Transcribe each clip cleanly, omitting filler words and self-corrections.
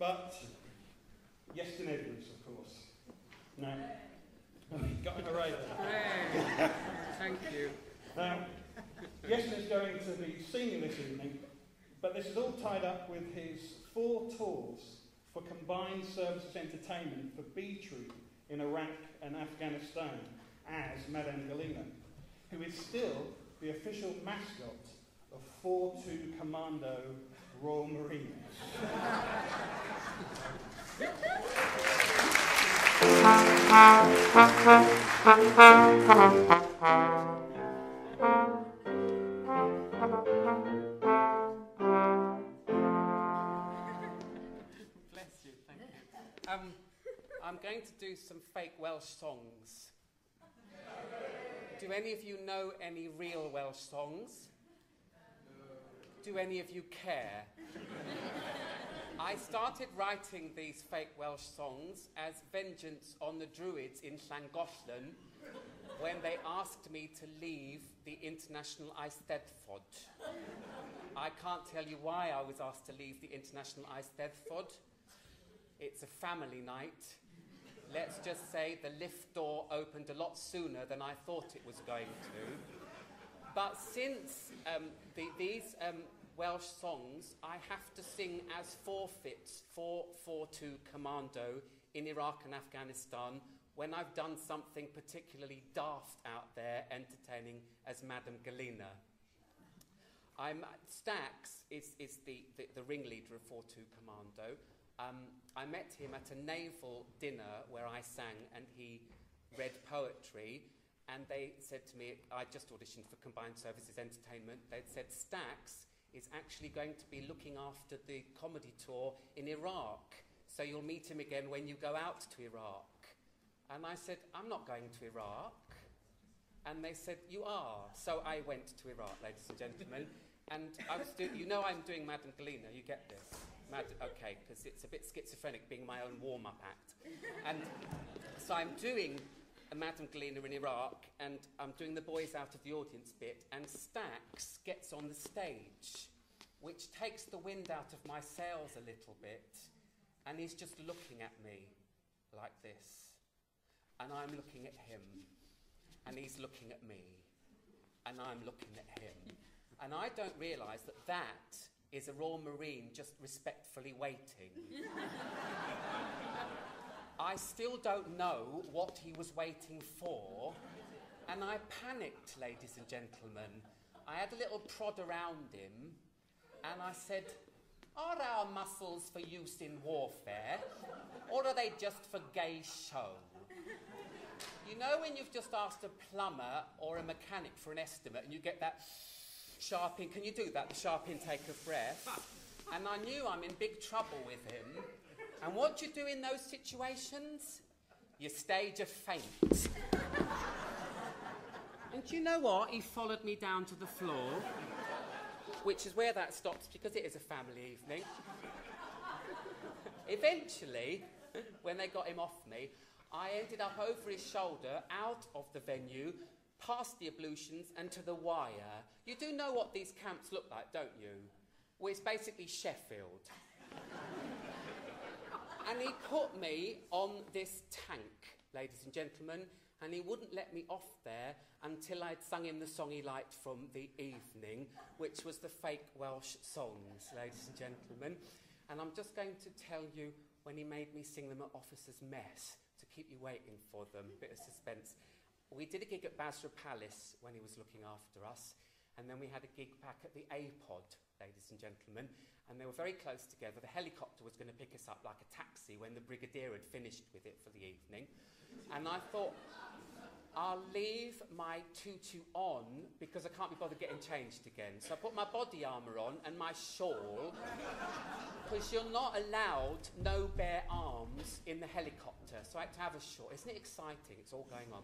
but Iestyn Edwards, of course. No. Got him right there. Thank you. Now, Iestyn is going to be singing this evening, but this is all tied up with his 4 tours for combined services entertainment for B Troop in Iraq and Afghanistan as Madame Galena, who is still the official mascot of 4-2 Commando Royal Marines. Bless you, thank you. I'm going to do some fake Welsh songs. Do any of you know any real Welsh songs? Do any of you care? I started writing these fake Welsh songs as vengeance on the Druids in Llangollen when they asked me to leave the International Eisteddfod. I can't tell you why I was asked to leave the International Eisteddfod. It's a family night. Let's just say the lift door opened a lot sooner than I thought it was going to. But since these Welsh songs, I have to sing as forfeits for 4-2 Commando in Iraq and Afghanistan when I've done something particularly daft out there, entertaining as Madame Galena. Stax is the ringleader of 4-2 Commando. I met him at a naval dinner where I sang and he read poetry, and they said to me, I just auditioned for Combined Services Entertainment, they'd said Stax is actually going to be looking after the comedy tour in Iraq, so you'll meet him again when you go out to Iraq. And I said, I'm not going to Iraq. And they said, you are. So I went to Iraq, ladies and gentlemen, and I was you know I'm doing Madame Galena, you get this? Okay, because it's a bit schizophrenic being my own warm-up act. And so I'm doing a Madame Galena in Iraq, and I'm doing the boys out of the audience bit, and Stax gets on the stage, which takes the wind out of my sails a little bit, and he's just looking at me like this. And I'm looking at him, and he's looking at me, and I'm looking at him. And I don't realise that that is a Royal Marine just respectfully waiting. I still don't know what he was waiting for, and I panicked, ladies and gentlemen. I had a little prod around him, and I said, are our muscles for use in warfare, or are they just for gay show? You know when you've just asked a plumber or a mechanic for an estimate and you get that sharp can you do that, the sharp intake of breath? And I knew I'm in big trouble with him. And what do you do in those situations? You stage a faint. And do you know what? He followed me down to the floor, which is where that stops because it is a family evening. Eventually, when they got him off me, I ended up over his shoulder, out of the venue, past the ablutions and to the wire. You do know what these camps look like, don't you? Well, it's basically Sheffield. And he put me on this tank, ladies and gentlemen, and he wouldn't let me off there until I'd sung him the song he liked from the evening, which was the fake Welsh songs, ladies and gentlemen. And I'm just going to tell you when he made me sing them at Officer's Mess, to keep you waiting for them, bit of suspense. We did a gig at Basra Palace when he was looking after us, and then we had a gig back at the A-Pod, ladies and gentlemen, and they were very close together. The helicopter was going to pick us up like a taxi when the Brigadier had finished with it for the evening. And I thought, I'll leave my tutu on because I can't be bothered getting changed again. So I put my body armour on and my shawl, because you're not allowed no bare arms in the helicopter. So I had to have a shawl. Isn't it exciting? It's all going on.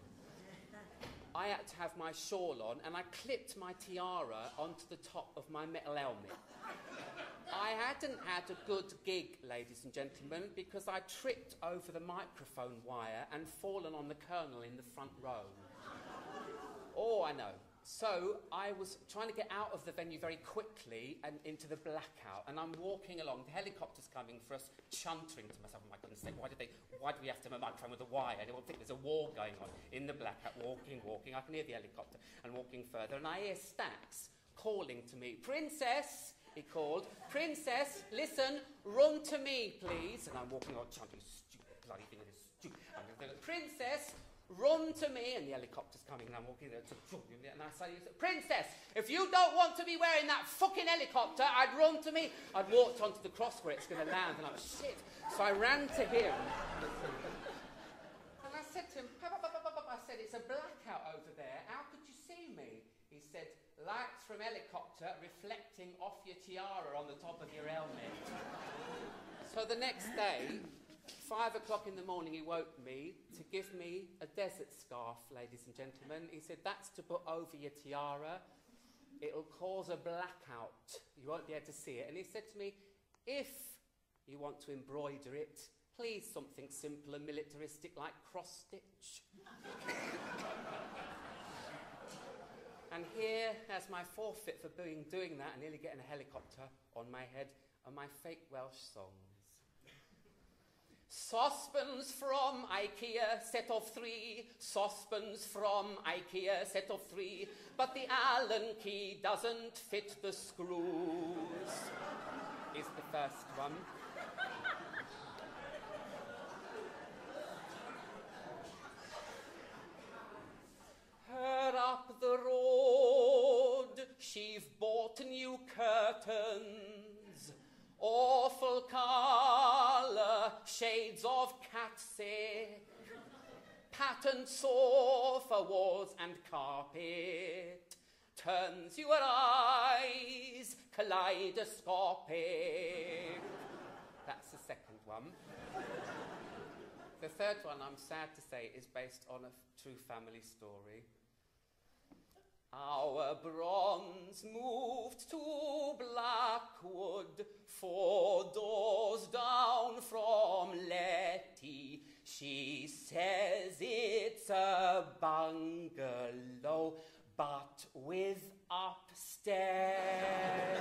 I had to have my shawl on, and I clipped my tiara onto the top of my metal helmet. I hadn't had a good gig, ladies and gentlemen, because I tripped over the microphone wire and fallen on the colonel in the front row. Oh, I know. So I was trying to get out of the venue very quickly and into the blackout, and I'm walking along. The helicopter's coming for us, chuntering to myself. Oh my goodness sake! Why do we have to have a microphone with a wire? Anyone think there's a war going on in the blackout? Walking. I can hear the helicopter and walking further, and I hear Stax calling to me. Princess, he called. Princess, listen, run to me, please. And I'm walking along, chanting, stupid bloody thing. Princess, run to me, and the helicopter's coming, and I'm walking there, and I say, Princess, if you don't want to be wearing that fucking helicopter, I'd run to me. I'd walked onto the cross where it's going to land, and I was shit. So I ran to him, and I said to him, I said, it's a blackout over there. How could you see me? He said, lights from helicopter reflecting off your tiara on the top of your helmet. So the next day, 5 o'clock in the morning, he woke me to give me a desert scarf, ladies and gentlemen. He said, that's to put over your tiara. It'll cause a blackout. You won't be able to see it. And he said to me, if you want to embroider it, please something simple and militaristic like cross-stitch. And here, as my forfeit for doing that and nearly getting a helicopter on my head, are my fake Welsh songs. Saucepans from IKEA, set of 3. Saucepans from IKEA, set of 3. But the Allen key doesn't fit the screws, is the first one. Her up the road, she've bought new curtains. Awful colour, shades of catsick, patterned sofa walls and carpet, turns your eyes kaleidoscopic. That's the second one. The third one, I'm sad to say, is based on a true family story. Our bronze moved to Blackwood, 4 doors down from Letty. She says it's a bungalow, but with upstairs.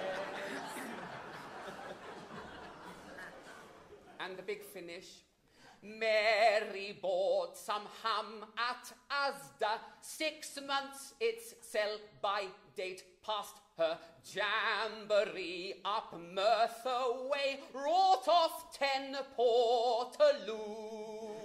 And the big finish. Mary bought some ham at Asda. 6 months its sell-by date, past her jamboree up Merthyr Way, wrought off 10 Portaloos.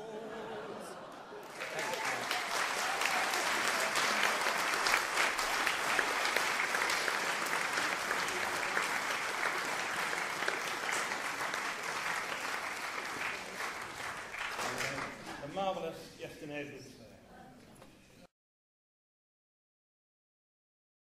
The marvellous Iestyn Edwards.